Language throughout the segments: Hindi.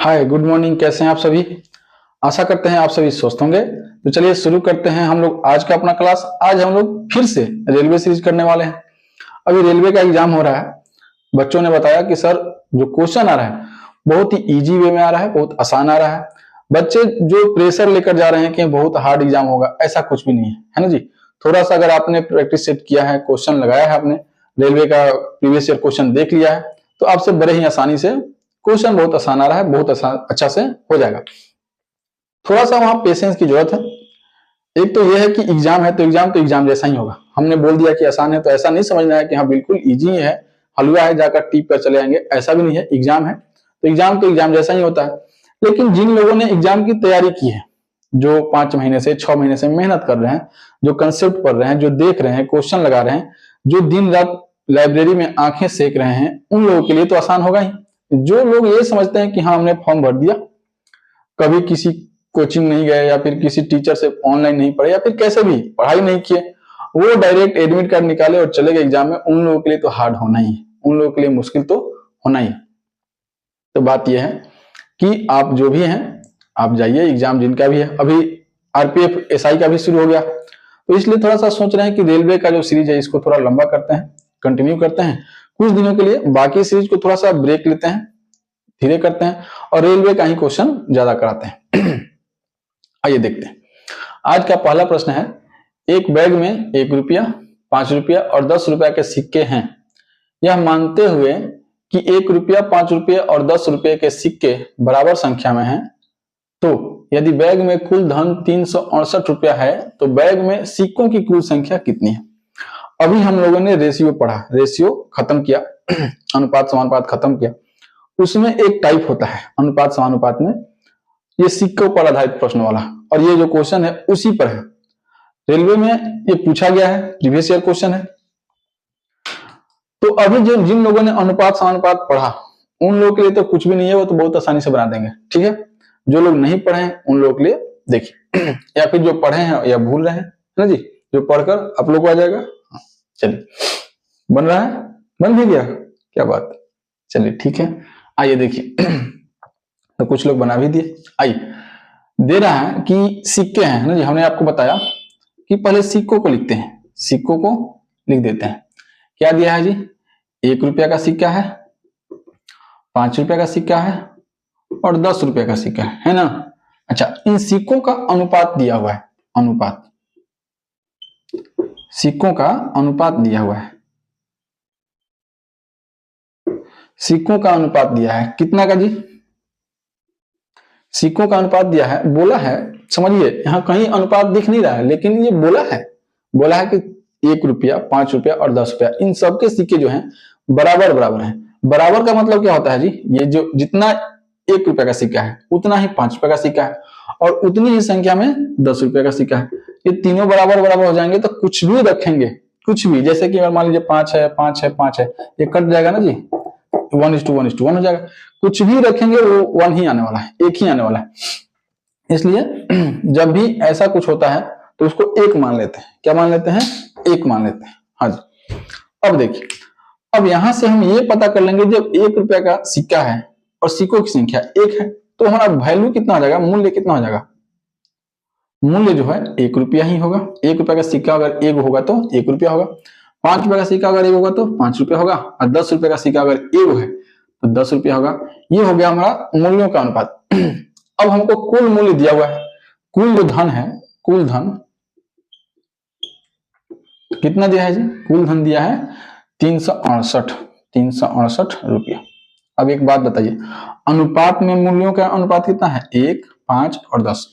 हाय, गुड मॉर्निंग। कैसे हैं आप सभी? आशा करते हैं आप सभी स्वस्थ होंगे। तो चलिए शुरू करते हैं हम लोग आज का अपना क्लास। आज हम लोग फिर से रेलवे सीरीज करने वाले हैं। अभी रेलवे का एग्जाम हो रहा है। बच्चों ने बताया कि सर जो क्वेश्चन आ रहा है बहुत ही इजी वे में आ रहा है, बहुत आसान आ रहा है। बच्चे जो प्रेशर लेकर जा रहे हैं कि बहुत हार्ड एग्जाम होगा, ऐसा कुछ भी नहीं है ना जी। थोड़ा सा अगर आपने प्रैक्टिस सेट किया है, क्वेश्चन लगाया है, आपने रेलवे का प्रीवियस ईयर क्वेश्चन देख लिया है, तो आपसे बड़े ही आसानी से क्वेश्चन बहुत आसान आ रहा है, बहुत आसान अच्छा से हो जाएगा। थोड़ा सा वहां पेशेंस की जरूरत है। एक तो यह है कि एग्जाम है तो एग्जाम जैसा ही होगा। हमने बोल दिया कि आसान है तो ऐसा नहीं समझना है कि हाँ बिल्कुल इजी है, हलवा है जाकर टीप कर चले आएंगे, ऐसा भी नहीं है। एग्जाम है तो एग्जाम जैसा ही होता है। लेकिन जिन लोगों ने एग्जाम की तैयारी की है, जो 5 महीने से 6 महीने से मेहनत कर रहे हैं, जो कंसेप्ट पढ़ रहे हैं, जो देख रहे हैं, क्वेश्चन लगा रहे हैं, जो दिन रात लाइब्रेरी में आंखें सेक रहे हैं, उन लोगों के लिए तो आसान होगा ही। जो लोग ये समझते हैं कि हाँ हमने फॉर्म भर दिया, कभी किसी कोचिंग नहीं गए या फिर किसी टीचर से ऑनलाइन नहीं पढ़े या फिर कैसे भी पढ़ाई नहीं किए, वो डायरेक्ट एडमिट कार्ड निकाले और चले गए एग्जाम में, उन लोगों के लिए तो हार्ड होना ही है, उन लोगों के लिए मुश्किल तो होना ही है। तो बात यह है कि आप जो भी हैं आप जाइए, एग्जाम जिनका भी है। अभी आरपीएफ एसआई का भी शुरू हो गया, तो इसलिए थोड़ा सा सोच रहे हैं कि रेलवे का जो सीरीज है इसको थोड़ा लंबा करते हैं, कंटिन्यू करते हैं कुछ दिनों के लिए, बाकी सीरीज को थोड़ा सा ब्रेक लेते हैं, धीरे करते हैं और रेलवे का ही क्वेश्चन ज्यादा कराते हैं। आइए देखते हैं। आज का पहला प्रश्न है, एक बैग में 1 रुपया, 5 रुपया और 10 रुपया के सिक्के हैं। यह मानते हुए कि 1 रुपया, 5 रुपये और 10 रुपये के सिक्के बराबर संख्या में हैं, तो यदि बैग में कुल धन 368 रुपया है तो बैग में सिक्कों की कुल संख्या कितनी है? अभी हम लोगों ने रेशियो पढ़ा, रेशियो खत्म किया, अनुपात समानुपात खत्म किया। उसमें एक टाइप होता है अनुपात समानुपात में, ये सिक्कों पर आधारित प्रश्न वाला, और ये जो क्वेश्चन है उसी पर है। रेलवे में ये पूछा गया है, प्रीवियस ईयर क्वेश्चन है। तो अभी जो जिन लोगों ने अनुपात समानुपात पढ़ा उन लोगों के लिए तो कुछ भी नहीं है, वो तो बहुत आसानी से बना देंगे, ठीक है। जो लोग नहीं पढ़े हैं उन लोगों के लिए देखिए, या फिर जो पढ़े हैं या भूल रहे हैं ना जी, जो पढ़कर आप लोग को आ जाएगा। चलिए, बन रहा है, बन भी गया, क्या बात। चलिए ठीक है, आइए देखिए। तो कुछ लोग बना भी दिए। आइए, दे रहा है कि सिक्के हैं ना जी, हमने आपको बताया कि पहले सिक्कों को लिखते हैं, सिक्कों को लिख देते हैं। क्या दिया है जी? 1 रुपया का सिक्का है, 5 रुपया का सिक्का है और 10 रुपया का सिक्का है ना। अच्छा, इन सिक्कों का अनुपात दिया हुआ है, अनुपात, सिक्कों का अनुपात दिया हुआ है, सिक्कों का अनुपात दिया है कितना का जी? सिक्कों का अनुपात दिया है, बोला है, समझिए यहाँ कहीं अनुपात दिख नहीं रहा है, लेकिन ये बोला है कि 1 रुपया, 5 रुपया और 10 रुपया, इन सबके सिक्के जो हैं बराबर बराबर हैं। बराबर का मतलब क्या होता है जी? ये जो जितना 1 रुपया का सिक्का है उतना ही 5 रुपया का सिक्का है और उतनी ही संख्या में 10 रुपया का सिक्का है। ये तीनों बराबर बराबर हो जाएंगे तो कुछ भी रखेंगे, कुछ भी, जैसे कि मान लीजिए 5 है, 5 है, 5 है, ये कट जाएगा ना जी, 1:1:1 हो जाएगा। कुछ भी रखेंगे वो 1 ही आने वाला है, 1 ही आने वाला है। इसलिए जब भी ऐसा कुछ होता है तो उसको 1 मान लेते हैं। क्या मान लेते हैं? 1 मान लेते हैं। हाँ जी, अब देखिए, अब यहां से हम ये पता कर लेंगे, जब 1 रुपया का सिक्का है और सिक्कों की संख्या 1 है तो हमारा वैल्यू कितना हो जाएगा, मूल्य कितना हो जाएगा? मूल्य जो है 1 रुपया ही होगा। 1 रुपया का सिक्का अगर 1 होगा तो 1 रुपया होगा, 5 रुपया का सिक्का अगर 1 होगा तो 5 रुपया होगा, और 10 रुपये का सिक्का अगर 1 है तो 10 रुपया होगा। ये हो गया हमारा मूल्यों का अनुपात। अब हमको कुल मूल्य दिया हुआ है, कुल जो धन है, कुल धन कितना दिया है जी? कुल धन दिया है 368 रुपया। अब एक बात बताइए, अनुपात में मूल्यों का अनुपात कितना है? 1, 5 और 10,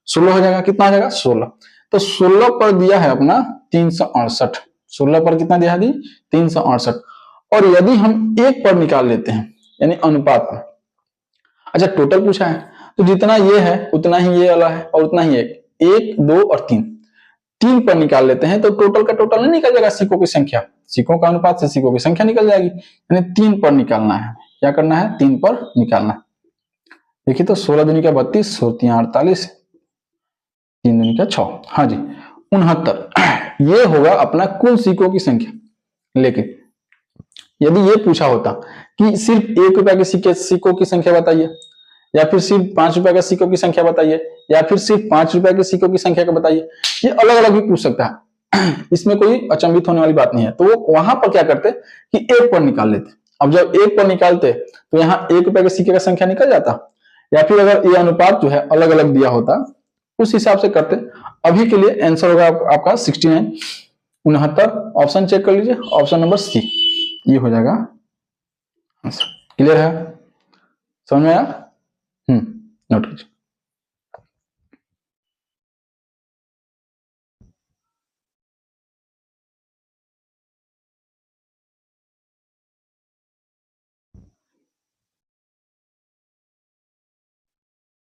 16 हो जाएगा। कितना आ जाएगा? 16। तो 16 पर दिया है अपना 368, 16 पर कितना दिया है जी? 368। और यदि हम 1 पर निकाल लेते हैं, यानी अनुपात में, अच्छा टोटल पूछा है तो जितना ये है उतना ही ये वाला है और उतना ही 1, 2 और 3 पर निकाल लेते हैं तो टोटल का टोटल नहीं निकल जाएगा, सिक्कों की संख्या, सिक्कों का अनुपात से सिक्कों की संख्या निकल जाएगी। यानी 3 पर निकालना है। क्या करना है? 3 पर निकालना है। देखिए तो 16 दूनी का 32, 16 48, 3 दूनी का 6, हाँ जी 69। ये होगा अपना कुल सिक्कों की संख्या। लेकिन यदि ये पूछा होता कि सिर्फ 1 रुपया के सिक्कों की संख्या बताइए, या फिर सिर्फ 5 रुपए के सिक्कों की संख्या बताइए, या फिर सिर्फ 5 रुपए के सिक्कों की संख्या का बताइए। ये अलग अलग भी पूछ सकता है इसमें कोई अचंभित होने वाली बात नहीं है। तो वो वहां पर क्या करते कि एक पर निकाल लेते। अब जब एक पर निकालते तो यहाँ 1 रुपए के सिक्के का संख्या निकल जाता, या फिर अगर ये अनुपात जो है अलग अलग दिया होता उस हिसाब से करते। अभी के लिए आंसर होगा आपका 69, 69। ऑप्शन चेक कर लीजिए, ऑप्शन नंबर सी ये हो जाएगा आंसर। क्लियर है, समझ में आया? नोट कीजिए।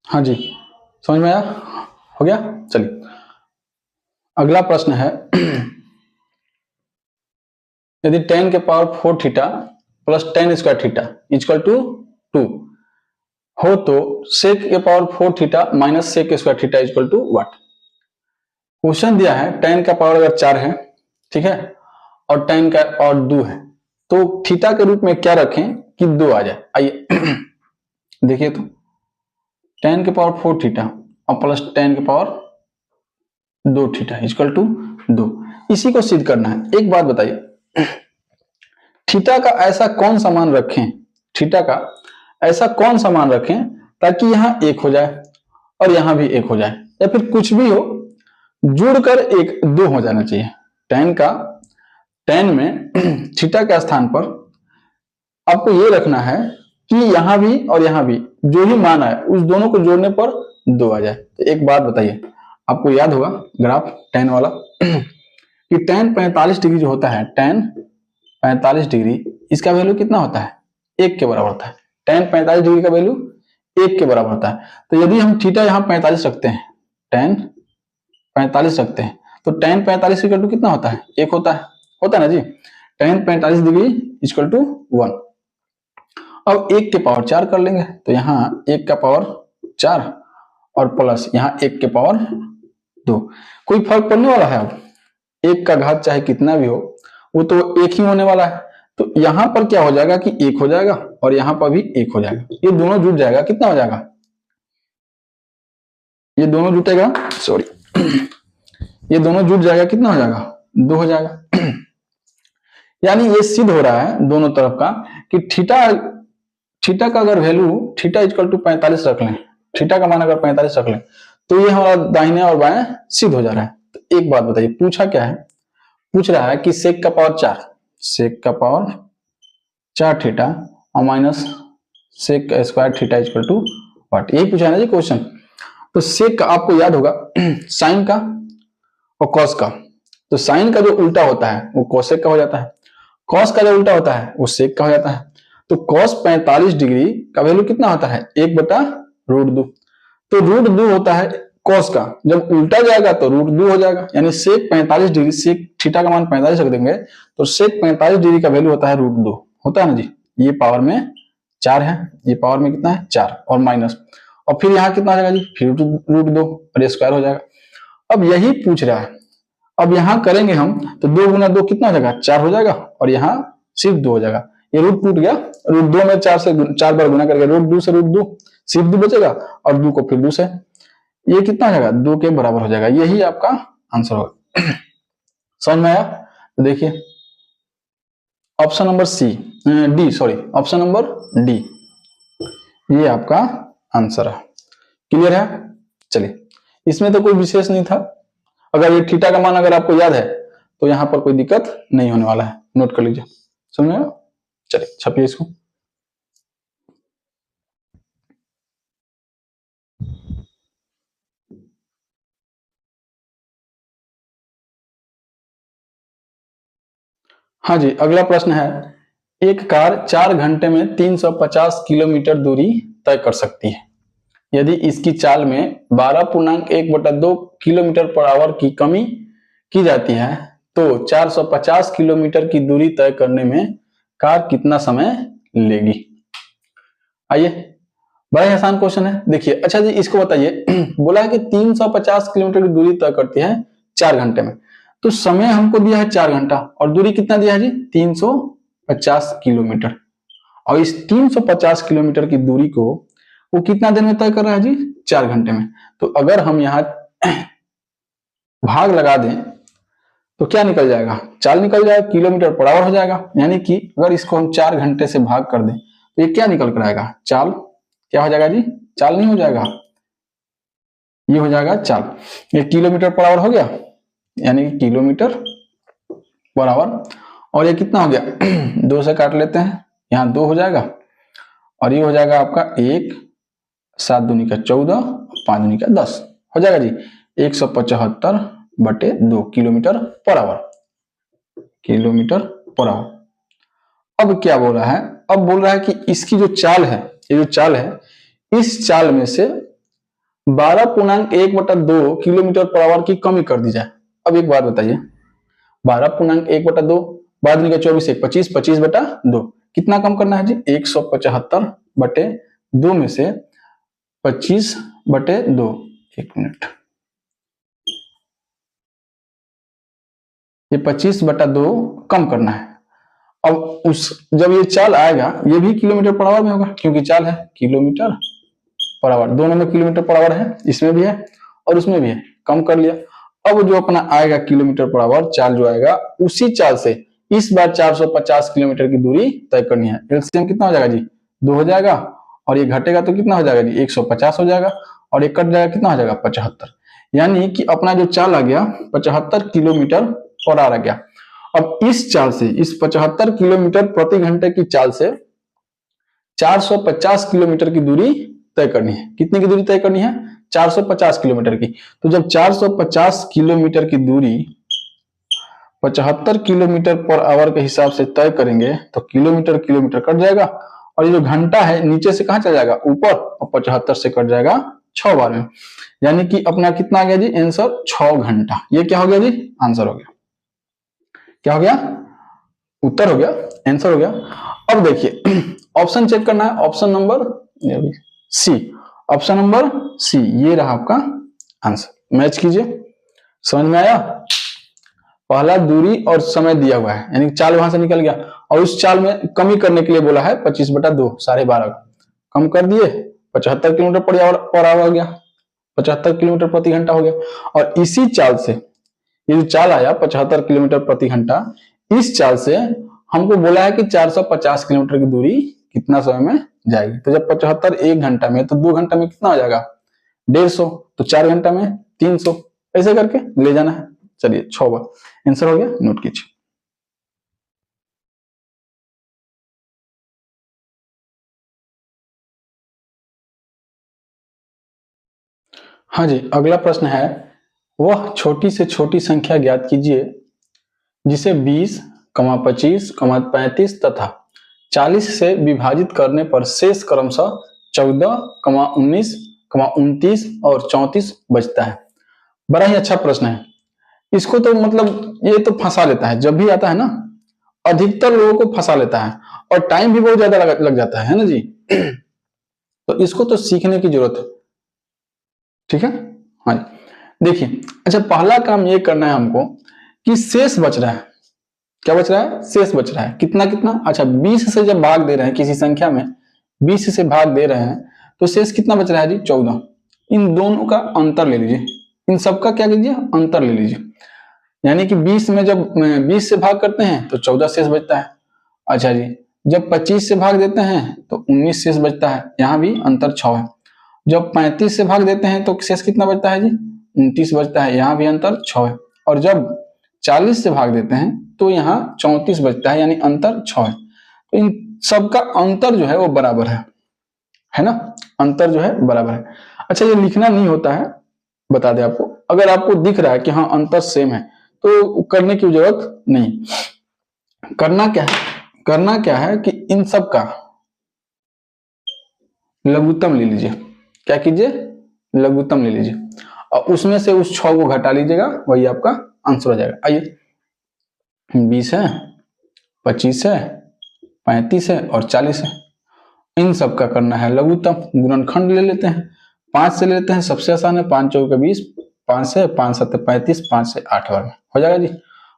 हाँ जी, समझ में आया? हो गया, चलिए अगला प्रश्न है यदि tan के power 4 theta plus tan square theta equal to 2 हो तो sec के power 4 theta minus sec square theta equal to what. Question दिया है tan का पावर अगर 4 है, ठीक है, और tan का और 2 है, तो थीटा के रूप में क्या रखें कि 2 आ जाए। आइए देखिए, तो tan के पावर 4 थीटा और प्लस tan के पावर 2 थीटा इक्वल टू 2, इसी को सिद्ध करना है। एक बात बताइए, थीटा का ऐसा कौन सा मान रखें, थीटा का ऐसा कौन सा मान रखें ताकि यहां 1 हो जाए और यहां भी 1 हो जाए, या फिर कुछ भी हो जुड़कर 1 2 हो जाना चाहिए। tan में थीटा के स्थान पर आपको ये रखना है कि यहां भी और यहां भी जो ही मान आए उस दोनों को जोड़ने पर 2 आ जाए। तो एक बात बताइए, आपको याद होगा ग्राफ tan वाला कि tan 45 डिग्री जो होता है, tan 45 डिग्री, इसका वैल्यू कितना होता है? 1 के बराबर होता है। tan 45 डिग्री का वैल्यू 1 के बराबर होता है। तो यदि हम थीटा यहाँ 45 रखते हैं, tan 45 रखते हैं, तो tan 45 इक्वल टू कितना होता है? 1 होता है ना जी। tan 45 degree equal to 1। अब 1 के पावर 4 कर लेंगे, तो यहाँ 1 का पावर 4 और प्लस यहाँ 1 के पावर 2, कोई फर्क पड़ने वाला है? अब 1 का घात चाहे कितना भी हो वो तो 1 ही होने वाला है। तो यहां पर क्या हो जाएगा कि 1 हो जाएगा और यहां पर भी 1 हो जाएगा, ये दोनों जुट जाएगा, कितना हो जाएगा? ये दोनों जुटेगा, सॉरी ये दोनों जुट जाएगा, कितना हो जाएगा? 2 हो जाएगा। यानी ये सिद्ध हो रहा है दोनों तरफ का कि थीटा का अगर वैल्यू थीटा इक्वल टू 45 रख लें, थीटा का मान अगर 45 रख लें, तो ये हमारा दाहिने और बाएं सिद्ध हो जा रहा है। तो एक बात बताइए, पूछा क्या है? पूछ रहा है कि सेक का पावर 4, सेक का पावर 4 थीटा और माइनस सेक का square theta equal to what, यही पूछा है ना जी क्वेश्चन। तो सेक का आपको याद होगा साइन का और कॉस का, तो साइन का जो उल्टा होता है वो कोसेक का हो जाता है, कॉस का जो उल्टा होता है वो सेक का हो जाता है। तो कॉस 45 डिग्री का वैल्यू कितना होता है? 1/√2। तो √2 होता है कॉस का, जब उल्टा जाएगा तो √2 हो जाएगा। यानी सेक 45 डिग्री, सेक थीटा का मान 45 रख देंगे तो सेक 45 डिग्री का वैल्यू होता है √2, होता है ना जी। ये पावर में 4 है, ये पावर में कितना है? 4 और माइनस, और फिर यहाँ कितना हो जाएगा जी? फिर √2 और ये स्क्वायर हो जाएगा। अब यही पूछ रहा है, अब यहां करेंगे हम तो 2 गुना 2 कितना हो जाएगा? 4 हो जाएगा, और यहाँ सिर्फ 2 हो जाएगा। ये रूट टूट गया, √2 में 4 से 4 बार गुना करके √2 से √2 सिर्फ 2 बचेगा, और 2 को फिर 2 से, ये कितना हो जाएगा? 2 के बराबर हो जाएगा। यही आपका आंसर होगा। समझ में आया? तो देखिए option number D, sorry option number D, ये आपका आंसर है। क्लियर है? चलिए, इसमें तो कोई विशेष नहीं था। अगर ये थीटा का मान अगर आपको याद है तो यहां पर कोई दिक्कत नहीं होने वाला है, नोट कर लीजिए। समझ में? चलिए छपिए इसको। हाँ जी, अगला प्रश्न है, एक कार 4 घंटे में 350 किलोमीटर दूरी तय कर सकती है। यदि इसकी चाल में 12.1/2 किलोमीटर पर आवर की कमी की जाती है तो 450 किलोमीटर की दूरी तय करने में कार कितना समय लेगी? आइए, बड़ा ही आसान क्वेश्चन है। देखिए, अच्छा जी इसको बताइए, बोला है कि 350 किलोमीटर की दूरी तय करती है 4 घंटे में, तो समय हमको दिया है 4 घंटा और दूरी कितना दिया है जी? 350 किलोमीटर। और इस 350 किलोमीटर की दूरी को वो कितना देर में तय कर रहा है जी? 4 घंटे में। तो अगर हम यहाँ भाग लगा दें तो क्या निकल जाएगा? चाल निकल जाएगा, किलोमीटर पर आवर हो जाएगा। यानी कि अगर इसको हम 4 घंटे से भाग कर दें तो ये क्या निकल कर आएगा? चाल। क्या हो जाएगा जी? चाल नहीं हो जाएगा, ये हो जाएगा चाल। ये किलोमीटर पर आवर हो गया, यानी कि किलोमीटर पर आवर। और ये कितना हो गया? 2 से काट लेते हैं, यहाँ 2 हो जाएगा और ये हो जाएगा आपका 1, 7 दूनी का 14, 5 दूनी का 10 हो जाएगा जी 175/2 kilometre per hour. Kilometre per hour. अब क्या बोल रहा है? अब बोल रहा है कि इसकी जो चाल है, ये जो चाल है, इस चाल में से 12.1/2 किलोमीटर पर आवर की कमी कर दी जाए। अब एक बात बताइए, 12.1/2 बाद में 24 1 25 25/2 कितना कम करना है जी? 175/2 में से 25/2। एक मिनट, ये 25/2 कम करना है। अब जब ये चाल आएगा, ये भी किलोमीटर पर आवर में होगा क्योंकि चाल है किलोमीटर पर आवर, दोनों में किलोमीटर पर आवर है, इसमें भी है और उसमें भी है, कम कर लिया। अब जो अपना आएगा किलोमीटर पर आवर, चाल जो आएगा, उसी चाल से इस बार 450 किलोमीटर की दूरी तय करनी है। एलसीएम कितना हो जाएगा जी? 2 हो जाएगा और ये घटेगा तो कितना हो जाएगा जी? 150 हो जाएगा और ये कट जाएगा, कितना हो जाएगा? 75। यानी कि अपना जो चाल आ गया 75 किलोमीटर पर आवर आ गया। अब इस चाल से, इस 75 किलोमीटर प्रति घंटे की चाल से 450 किलोमीटर की दूरी तय करनी है। कितनी की दूरी तय करनी है? 450 किलोमीटर की। तो जब 450 किलोमीटर की दूरी 75 किलोमीटर पर आवर के हिसाब से तय करेंगे तो किलोमीटर किलोमीटर कट जाएगा और ये जो घंटा है नीचे से कहां चला जाएगा? ऊपर, और 75 से कट जाएगा 6 बार में। यानी कि अपना कितना आ गया जी? आंसर 6 घंटा। ये क्या हो गया जी? आंसर हो गया। क्या हो गया? उत्तर हो गया, आंसर हो गया। अब देखिए ऑप्शन चेक करना है, option number C, option number C, ये रहा आपका आंसर। मैच कीजिए, समझ में आया? पहला दूरी और समय दिया हुआ है, यानी चाल वहां से निकल गया और उस चाल में कमी करने के लिए बोला है 25/2, 12.5 कम कर दिए, 75 किलोमीटर पर आवर हो गया, 75 किलोमीटर प्रति घंटा हो गया। और इसी चाल से, ये जो चाल आया 75 किलोमीटर प्रति घंटा, इस चाल से हमको बोला है कि 450 किलोमीटर की दूरी कितना समय में जाएगी। तो जब 75 1 घंटा में, तो 2 घंटा में कितना हो जाएगा? 150। तो 4 घंटा में 300, ऐसे करके ले जाना है। चलिए 6 बार आंसर हो गया, नोट कीजिए। हाँ जी, अगला प्रश्न है, वह छोटी से छोटी संख्या ज्ञात कीजिए जिसे 20, 25, 35 तथा 40 से विभाजित करने पर शेष क्रमशः 14, 19, 29 और 34 बचता है। बड़ा ही अच्छा प्रश्न है। इसको तो मतलब ये तो फंसा लेता है, जब भी आता है ना, अधिकतर लोगों को फंसा लेता है और टाइम भी बहुत ज्यादा लग जाता है ना जी। तो इसको तो सीखने की जरूरत है, ठीक है। हाँ जी, देखिए, अच्छा पहला काम ये करना है हमको कि शेष बच रहा है। क्या बच रहा है? शेष बच रहा है। कितना कितना? अच्छा 20 से जब भाग दे रहे हैं किसी संख्या में, 20 से भाग दे रहे हैं तो शेष कितना बच रहा है जी? 14। इन दोनों का अंतर ले लीजिए, इन सबका क्या कीजिए? अंतर ले लीजिए। यानी कि 20 में जब 20 से भाग करते हैं तो 14 शेष बचता है। अच्छा जी, जब 25 से भाग देते हैं तो 19 शेष बचता है, यहाँ भी अंतर 6 है। जब 35 से भाग देते हैं तो शेष कितना बचता है जी? 29 बचता है, यहाँ भी अंतर 6 है। और जब 40 से भाग देते हैं तो यहाँ 34 बचता है, यानी अंतर 6 है। तो इन सबका अंतर जो है वो बराबर है ना? अंतर जो है बराबर है। अच्छा, ये लिखना नहीं होता है, बता दें आपको। अगर आपको दिख रहा है कि हाँ अंतर सेम है तो करने की जरूरत नहीं। करना क्या है कि इन सब का लघुत्तम ले लीजिए। क्या कीजिए? लघुत्तम ले लीजिए और उसमें से उस 6 को घटा लीजिएगा, वही आपका आंसर हो जाएगा। आइए, 20 है, 25 है, 35 है और 40 है। इन सब का करना है लघुत्तम। गुणनखंड ले लेते हैं, 5 से लेते हैं, सबसे आसान है। 5 चौके 20, 5 से 5 7 35, 5 से 8 बार में हो जाएगा जी।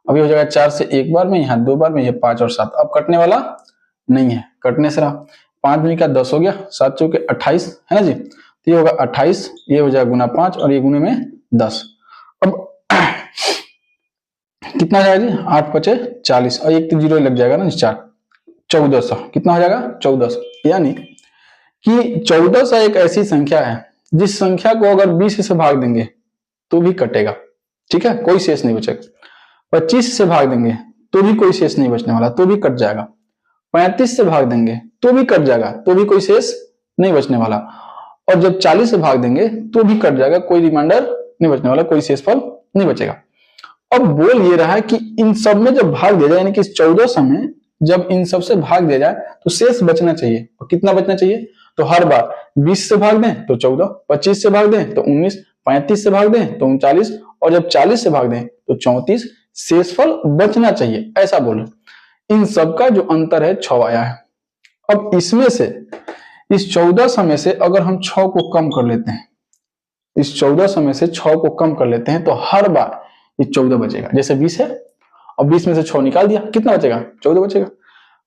अभी हो जाएगा 4 से 1 बार में, यहाँ 2 बार में, ये 5 और 7। अब कटने वाला नहीं है, कटने से रहा। 5 दूनी का 10 हो गया, 7 चौके 28 है ना जी। तो ये होगा 28, ये हो जाएगा गुना 5 और ये गुने में 10। अब कितना जाएगा जी, 8 पचे 40 और एक तो जीरो लग जाएगा ना 4, 1400 कितना हो जाएगा 1400। यानी कि 1400 एक ऐसी संख्या है जिस संख्या को अगर 20 से भाग देंगे तो भी कटेगा, ठीक है, कोई शेष नहीं बचेगा। 25 से भाग देंगे तो भी कोई शेष नहीं बचने वाला, तो भी कट जाएगा। 35 से भाग देंगे तो भी कट जाएगा, तो भी कोई शेष नहीं बचने वाला। और जब 40 से भाग देंगे तो भी कट जाएगा, कोई रिमाइंडर नहीं बचने वाला, कोई शेषफल नहीं बचेगा। अब बोल ये रहा है कि इन सब में जब भाग दिया जाए, यानी कि 1400 में जब इन सब से भाग दिया जाए तो शेष बचना चाहिए। और कितना बचना चाहिए, तो हर बार 20 से भाग दें तो 14, 25 से भाग दें तो 19, 35 से भाग दें तो 39 और जब 40 से भाग दें तो 34 शेषफल बचना चाहिए, ऐसा बोल। इन सब का जो अंतर है 6 आया है। अब इसमें से इस 1400 में से अगर हम 6 को कम कर लेते हैं, इस 1400 में से 6 को कम कर लेते हैं तो हर बार ये 14 बचेगा। जैसे 20 है और 20 में से 6 निकाल दिया, कितना बचेगा 14 बचेगा।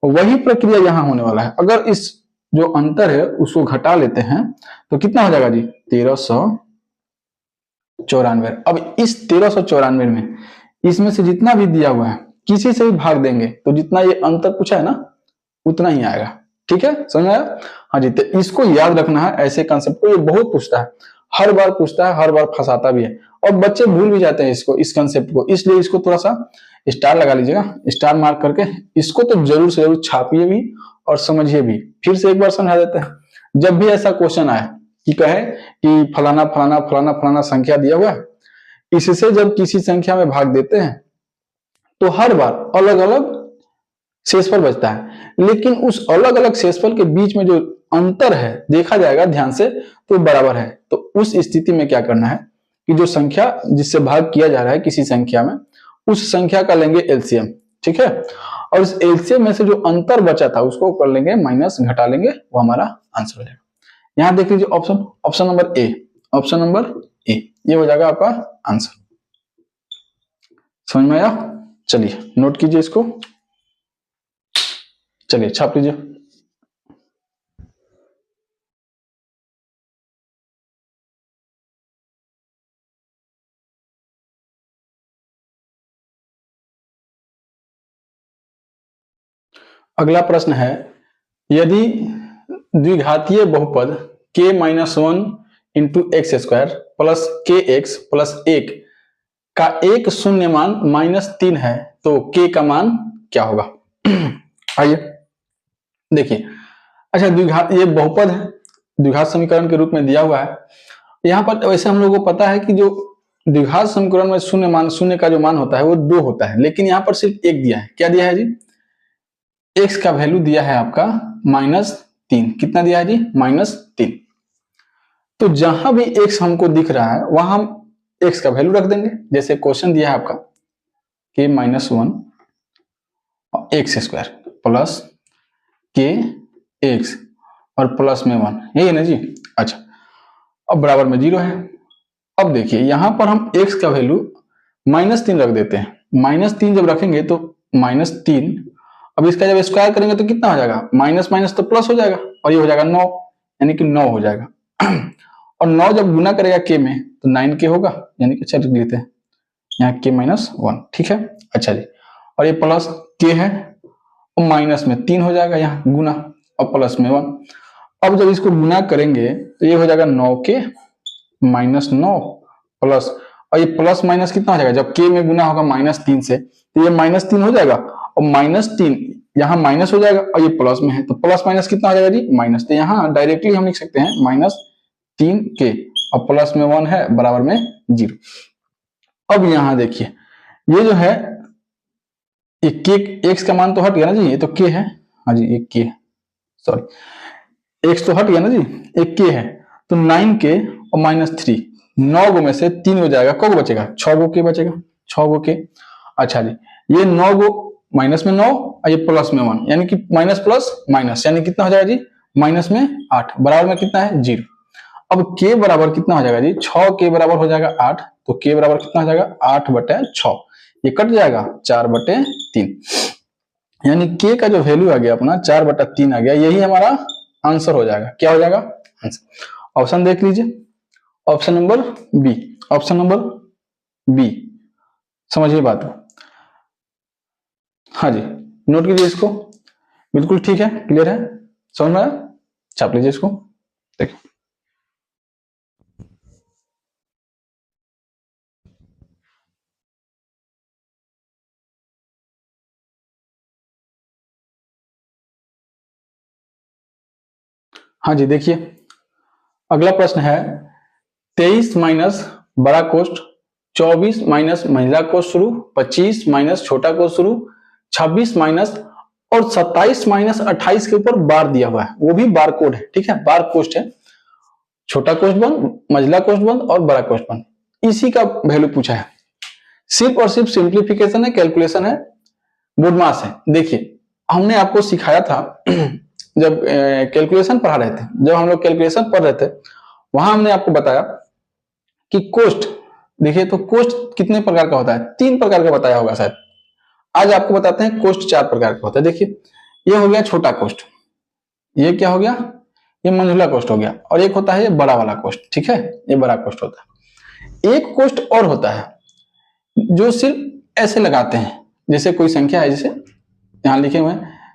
वही प्रक्रिया यहां होने वाला है। अगर इस जो अंतर है उसको घटा लेते हैं तो कितना हो जाएगा जी 1394। अब इस 1394 में इसमें से जितना भी दिया हुआ है किसी से भी भाग देंगे तो जितना ये अंतर पूछा है ना उतना ही आएगा, ठीक है, समझ आया। हाँ जी, तो इसको याद रखना है, ऐसे कंसेप्ट को ये बहुत पूछता है, हर बार पूछता है, हर बार फंसाता भी है और बच्चे भूल भी जाते हैं इसको, इस कंसेप्ट को। इसलिए इसको थोड़ा सा स्टार लगा लीजिएगा, स्टार मार्क करके इसको तो जरूर से जरूर छापिए भी और समझिए भी। फिर से एक बार समझा देते हैं। जब भी ऐसा क्वेश्चन आए कि कहे कि फलाना फलाना फलाना फलाना संख्या दिया हुआ है, इससे जब किसी संख्या में भाग देते हैं तो हर बार अलग अलग शेषफल बचता है, लेकिन उस अलग अलग शेषफल के बीच में जो अंतर है देखा जाएगा ध्यान से तो बराबर है। तो उस स्थिति में क्या करना है कि जो संख्या जिससे भाग किया जा रहा है किसी संख्या में, उस संख्या का लेंगे एलसीएम, ठीक है, और उस एलसीएम में से जो अंतर बचा था उसको कर लेंगे माइनस, घटा लेंगे, वो हमारा आंसर हो जाएगा। यहां देख लीजिए option number A, option number A, ये हो जाएगा आपका आंसर। समझ में आया? चलिए नोट कीजिए इसको, चलिए छाप लीजिए। अगला प्रश्न है, यदि द्विघातीय बहुपद k minus 1 into x square plus के एक्स प्लस 1 का एक शून्य मान -3 है तो k का मान क्या होगा? आइए देखिए, अच्छा द्विघात ये बहुपद है, द्विघात समीकरण के रूप में दिया हुआ है। यहाँ पर वैसे हम लोगों को पता है कि जो द्विघात समीकरण में शून्य का जो मान होता है वो 2 होता है, लेकिन यहाँ पर सिर्फ 1 दिया है। क्या दिया है जी? x का वैल्यू दिया है आपका -3। कितना दिया है जी? -3। तो जहां भी x हमको दिख रहा है वहां हम x का वैल्यू रख देंगे। जैसे क्वेश्चन दिया है आपका k -1 एक्स स्क्वायर प्लस के एक्स और प्लस में 1, यही है ना जी। अच्छा, अब बराबर में 0 है। अब देखिए यहां पर हम x का वैल्यू -3 रख देते हैं। -3 जब रखेंगे तो -3, अब इसका जब स्क्वायर करेंगे तो कितना हो जाएगा? माइनस माइनस तो प्लस हो जाएगा और ये हो जाएगा 9, यानी कि 9 हो जाएगा। और 9 जब गुना करेगा k में तो 9k होगा, यानी कि चल लेते हैं यहाँ k -1, ठीक है। अच्छा जी, और ये प्लस k है और माइनस में 3 हो जाएगा यहाँ गुना और प्लस में 1। अब जब इसको गुना करेंगे तो ये हो जाएगा 9k -9 प्लस, और ये प्लस माइनस कितना हो जाएगा? जब k में गुना होगा -3 से तो ये -3 हो जाएगा और -3 यहाँ माइनस हो जाएगा और ये प्लस में है तो प्लस माइनस कितना हो जाएगा जी? माइनस। तो यहाँ डायरेक्टली हम लिख सकते हैं -3k और प्लस में 1 है बराबर में 0। अब यहाँ देखिए ये जो है ये k, x का मान तो हट गया ना जी, ये तो k है, हाँ जी ये k, सॉरी x तो हट गया ना जी, एक k है तो 9k और -3, 9 गो में से 3 हो जाएगा, कब बचेगा? 6 गो k बचेगा, 6 गो k। अच्छा जी, ये 9 गो माइनस में 9 और ये प्लस में 1, यानी कि माइनस प्लस माइनस, यानी कितना हो जाएगा जी? माइनस में 8, बराबर में कितना है? 0। अब k बराबर कितना हो जाएगा जी? 6k बराबर हो जाएगा 8, तो k बराबर कितना हो जाएगा? 8/6, ये कट जाएगा 4/3, यानी k का जो वैल्यू आ गया अपना 4/3 आ गया, यही हमारा आंसर हो जाएगा। क्या हो जाएगा? आंसर। ऑप्शन देख लीजिए, option number B, option number B. समझिए बात को। हाँ जी, नोट कीजिए इसको। बिल्कुल ठीक है, क्लियर है, समझ में आया? छाप लीजिए इसको, देखिए। हाँ जी, देखिए अगला प्रश्न है 23 माइनस बड़ा कोष्ठ, 24 माइनस महिला कोष्ठ शुरू, 25 माइनस छोटा कोष्ठ शुरू, 26 माइनस और 27 माइनस 28 के ऊपर बार दिया हुआ है, वो भी बार कोड है। ठीक है, बार कोष्ठ है, छोटा कोष्ठ बंद, महिला कोष्ठ बंद और बड़ा कोष्ठ बंद, इसी का वैल्यू पूछा है। सिर्फ और सिर्फ सिंप्लीफिकेशन है, कैलकुलेशन है, बुडमास है। देखिए हमने आपको सिखाया था जब कैलकुलेशन पढ़ा रहे थे, जब हम लोग कैलकुलेशन पढ़ रहे थे, वहां हमने आपको बताया कि कोष्ठ, देखिए तो कोष्ठ कितने प्रकार का होता है? 3 प्रकार का बताया होगा शायद। आज आपको बताते हैं कोष्ठ 4 प्रकार का होता है। देखिए ये हो गया छोटा कोष्ठ, ये क्या हो गया? ये मंझला कोष्ठ हो गया, और एक होता है ये बड़ा वाला कोष्ठ। ठीक है, ये बड़ा कोष्ठ होता है। एक कोष्ठ और होता है जो सिर्फ ऐसे लगाते हैं, जैसे कोई संख्या है, जैसे यहाँ लिखे हुए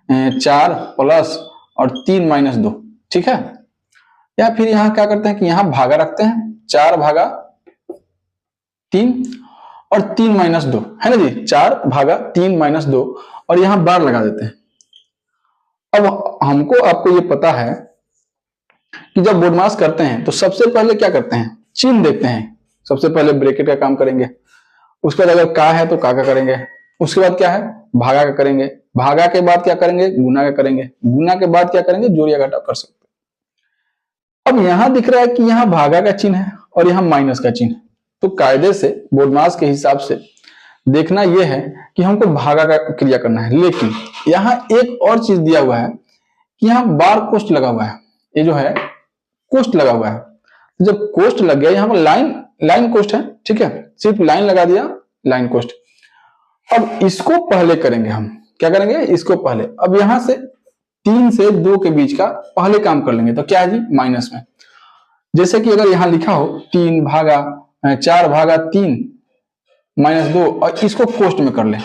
हैं 4 प्लस और 3 माइनस 2। ठीक है, या फिर यहाँ क्या करते हैं कि यहाँ भागा रखते हैं, 4 भागा 3 और 3 माइनस 2, है ना जी, 4 भागा 3 माइनस 2, और यहाँ बार लगा देते हैं। अब हमको आपको ये पता है कि जब बोडमास करते हैं तो सबसे पहले क्या करते हैं? चिन्ह देखते हैं। सबसे पहले ब्रैकेट का काम करेंगे, उसके बाद अगर का है तो का करेंगे, उसके बाद क्या है? भागा का करेंगे, भागा के बाद क्या करेंगे? गुना का करेंगे, गुना के बाद क्या करेंगे? जोड़ या घटाव कर सकते हैं। अब यहां दिख रहा है कि यहाँ भागा का चिन्ह है और यहाँ माइनस का चिन्ह है, तो कायदे से बोडमास के हिसाब से देखना यह है कि हमको भागा का क्रिया करना है। लेकिन यहाँ एक और चीज दिया हुआ है कि यहाँ बार कोष्ठ लगा हुआ है, ये जो है कोष्ठ लगा हुआ है। जब कोष्ठ लग गया, यहाँ पर लाइन कोष्ठ है। ठीक है, सिर्फ लाइन लगा दिया, लाइन कोष्ठ। अब इसको पहले करेंगे हम, क्या करेंगे? इसको पहले। अब यहां से 3 से 2 के बीच का पहले काम कर लेंगे, तो क्या है जी? माइनस में। जैसे कि अगर यहाँ लिखा हो 3 भागा 4 भागा 3 माइनस 2, और इसको कोष्ठ में कर ले।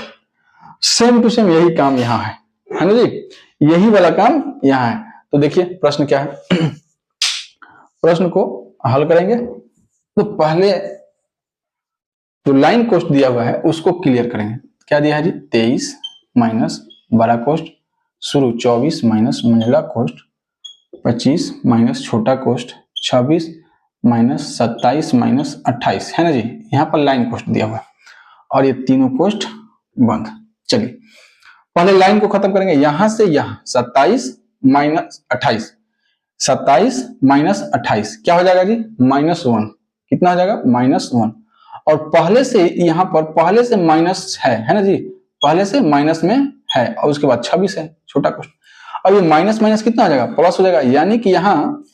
सेम टू सेम यही काम यहाँ है ना जी, यही वाला काम यहाँ है। तो देखिए प्रश्न क्या है, प्रश्न को हल करेंगे तो पहले जो लाइन कोष्ठ दिया हुआ है उसको क्लियर करेंगे। क्या दिया है जी? 23 माइनस बड़ा कोष्ठ शुरू, 24 माइनस मंझला कोष्ठ, 25 माइनस छोटा कोष्ठ, 26 माइनस 27 माइनस 28, है ना जी, यहाँ पर लाइन कोष्ठ दिया हुआ है, और ये तीनों कोष्ठ बंद। चलिए पहले लाइन को खत्म करेंगे, यहां से यहां 27 माइनस 28, 27 माइनस 28 क्या हो जाएगा जी? -1। कितना हो जाएगा? -1। और पहले से यहाँ पर पहले से माइनस है ना जी, पहले से माइनस में है, और उसके बाद 26 है छोटा कोष्ठ। अब ये माइनस माइनस कितना हो जाएगा? प्लस हो जाएगा, यानी कि यहाँ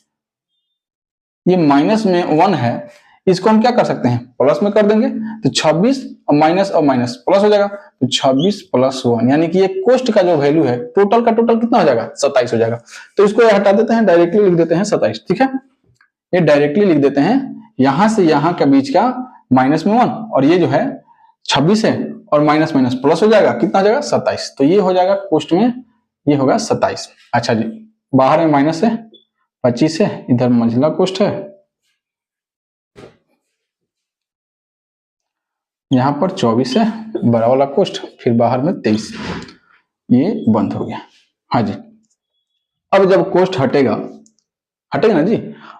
ये माइनस में 1 है, इसको हम क्या कर सकते हैं? प्लस में कर देंगे, तो 26 और माइनस प्लस हो जाएगा, तो 26 + 1, यानी कि ये कोष्ठ का जो वैल्यू है टोटल का टोटल कितना हो जाएगा? 27 हो जाएगा। तो इसको हटा देते हैं, डायरेक्टली लिख देते हैं 27। ठीक है, ये डायरेक्टली लिख देते हैं, यहां से यहां के बीच का माइनस में 1, और ये जो है 26 है, और माइनस प्लस हो जाएगा, कितना हो जाएगा? 27। तो ये हो जाएगा कोष्ठ में, ये होगा 27। अच्छा जी, बाहर में माइनस है, 25 है, इधर मंझला कोष्ठ है, यहाँ पर 24 है बड़ा वाला कोष्ठ, फिर बाहर में 23, ये बंद हो गया। हाँ जी, अब जब कोष्ठ हटेगा ना जी,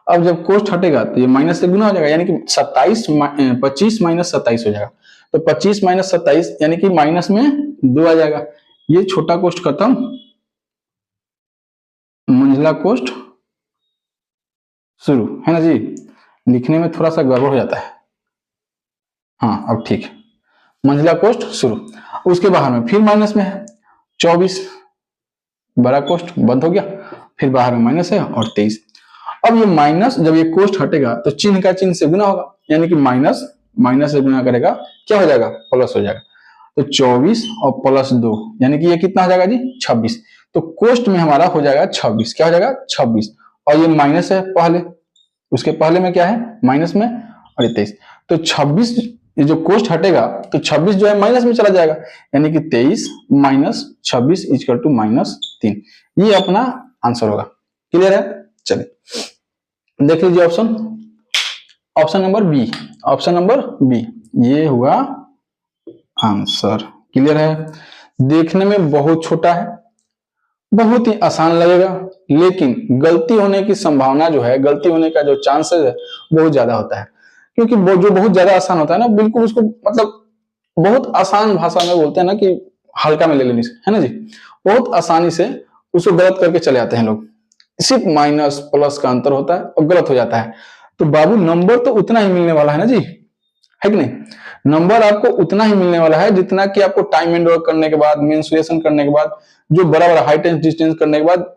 अब जब कोष्ठ हटेगा तो ये माइनस से गुना हो जाएगा, यानी कि 25 माइनस 27 हो जाएगा। तो 25 माइनस 27 यानी कि माइनस में 2 आ जाएगा। ये छोटा कोष्ठ खत्म, मंझला कोष्ठ शुरू, है ना जी। लिखने में थोड़ा सा गड़बड़ हो जाता है, हाँ अब ठीक है। मंझला कोष्ठ शुरू, उसके बाहर में फिर माइनस में है 24, बड़ा कोष्ठ बंद हो गया, फिर बाहर में माइनस है और 23। अब ये माइनस, जब ये कोष्ठ हटेगा तो चिन्ह का चिन्ह से गुना होगा, यानी कि माइनस से गुना करेगा, क्या हो जाएगा? प्लस हो जाएगा। तो 24 और +2 यानी कि ये कितना हो जाएगा जी? 26। तो कोष्ट में हमारा हो जाएगा 26। क्या हो जाएगा? 26। और ये माइनस है पहले, उसके पहले में क्या है? माइनस में, और ये 23। तो 26 ये जो कोष्ट हटेगा तो 26 जो है माइनस में चला जाएगा, यानी कि 23 माइनस 26 इक्वल टू -3। ये अपना आंसर होगा। क्लियर है? चलिए देख लीजिए option number B. Option number B ये हुआ आंसर। क्लियर है? देखने में बहुत छोटा है, बहुत ही आसान लगेगा, लेकिन गलती होने की संभावना जो है, गलती होने का जो चांसेस है बहुत ज्यादा होता है। क्योंकि वो जो बहुत ज्यादा आसान होता है ना, बिल्कुल उसको मतलब बहुत आसान भाषा में बोलते हैं ना कि हल्का में ले लेने से, है ना जी, बहुत आसानी से उसको गलत करके चले आते हैं लोग। सिर्फ माइनस प्लस का अंतर होता है और गलत हो जाता है। तो बाबू नंबर तो उतना ही मिलने वाला है ना जी, है कि नहीं? नंबर आपको उतना ही मिलने वाला है जितना कि आपको टाइम एंड वर्क करने के बाद, मेंसुरेशन करने के बाद, जो बड़ा बड़ा हाई टेंस डिस्टेंस करने के बाद,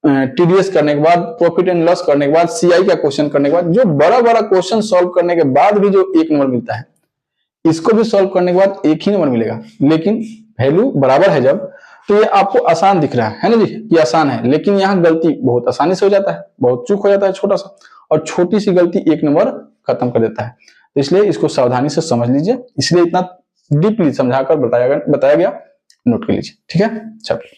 टीडीएस करने के बाद, प्रॉफिट एंड लॉस करने के बाद, सीआई का क्वेश्चन करने के बाद, जो बड़ा बड़ा क्वेश्चन सॉल्व करने के बाद भी जो 1 नंबर मिलता है, इसको भी सॉल्व करने के बाद 1 ही नंबर मिलेगा। लेकिन वैल्यू बराबर है जब, तो ये आपको आसान दिख रहा है ना जी, ये आसान है, लेकिन यहाँ गलती बहुत आसानी से हो जाता है, बहुत चूक हो जाता है छोटा सा, और छोटी सी गलती 1 नंबर खत्म कर देता है। तो इसलिए इसको सावधानी से समझ लीजिए, इसलिए इतना डीपली समझाकर बताया गया, नोट कर लीजिए। ठीक है? चलिए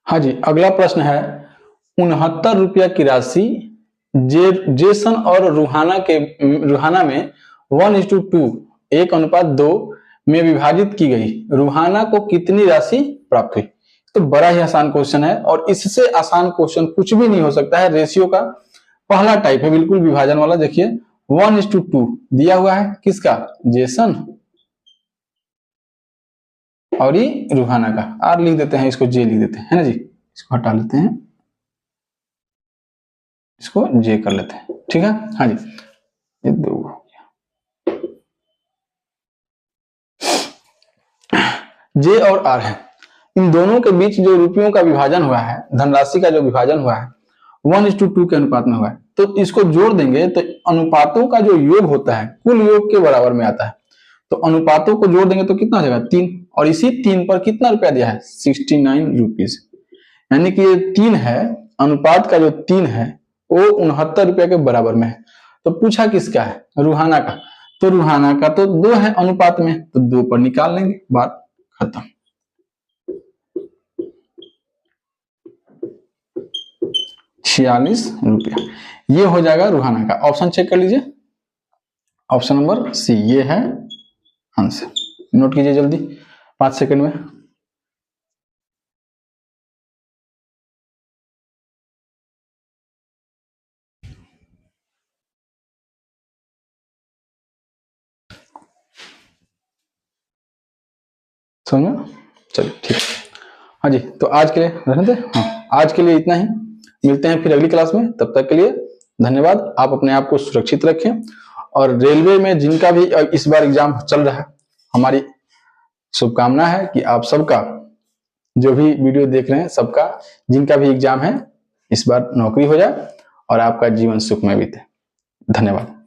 हाँ जी, अगला प्रश्न है 69 रुपया की राशि जेसन और रूहाना में 1:2 1:2 में विभाजित की गई। रूहाना को कितनी राशि प्राप्त हुई? तो बड़ा ही आसान क्वेश्चन है, और इससे आसान क्वेश्चन कुछ भी नहीं हो सकता है। रेशियो का पहला टाइप है, बिल्कुल विभाजन वाला। देखिए 1:2 दिया हुआ है, किसका? जेसन और ये रूहाना का। आर लिख देते हैं, इसको जे लिख देते हैं, है ना जी, इसको हटा लेते हैं, इसको जे कर लेते हैं। ठीक है? हाँ जी, ये 2 हो गया। जे और आर है, इन दोनों के बीच जो रुपयों का विभाजन हुआ है, धनराशि का जो विभाजन हुआ है 1:2 के अनुपात में हुआ है। तो इसको जोड़ देंगे तो अनुपातों का जो योग होता है कुल योग के बराबर में आता है। तो अनुपातों को जोड़ देंगे तो कितना हो जाएगा? 3। और इसी 3 पर कितना रुपया दिया है? 69 रुपीज। यानी कि ये 3 है, अनुपात का जो 3 है वो 69 रुपया के बराबर में है। तो पूछा किसका है? रूहाना का। तो रूहाना का तो 2 है अनुपात में, तो 2 पर निकाल लेंगे, बात खत्म। ₹46 ये हो जाएगा रूहाना का। ऑप्शन चेक कर लीजिए, ऑप्शन नंबर सी ये है आंसर। नोट कीजिए जल्दी 5 सेकंड में। समझो? चलिए ठीक है। हाँ जी, तो आज के लिए रहने दे। हाँ, आज के लिए इतना ही। मिलते हैं फिर अगली क्लास में, तब तक के लिए धन्यवाद। आप अपने आप को सुरक्षित रखें, और रेलवे में जिनका भी इस बार एग्जाम चल रहा है, हमारी शुभकामना है कि आप सबका, जो भी वीडियो देख रहे हैं सबका, जिनका भी एग्जाम है, इस बार नौकरी हो जाए और आपका जीवन सुखमय बीते। धन्यवाद।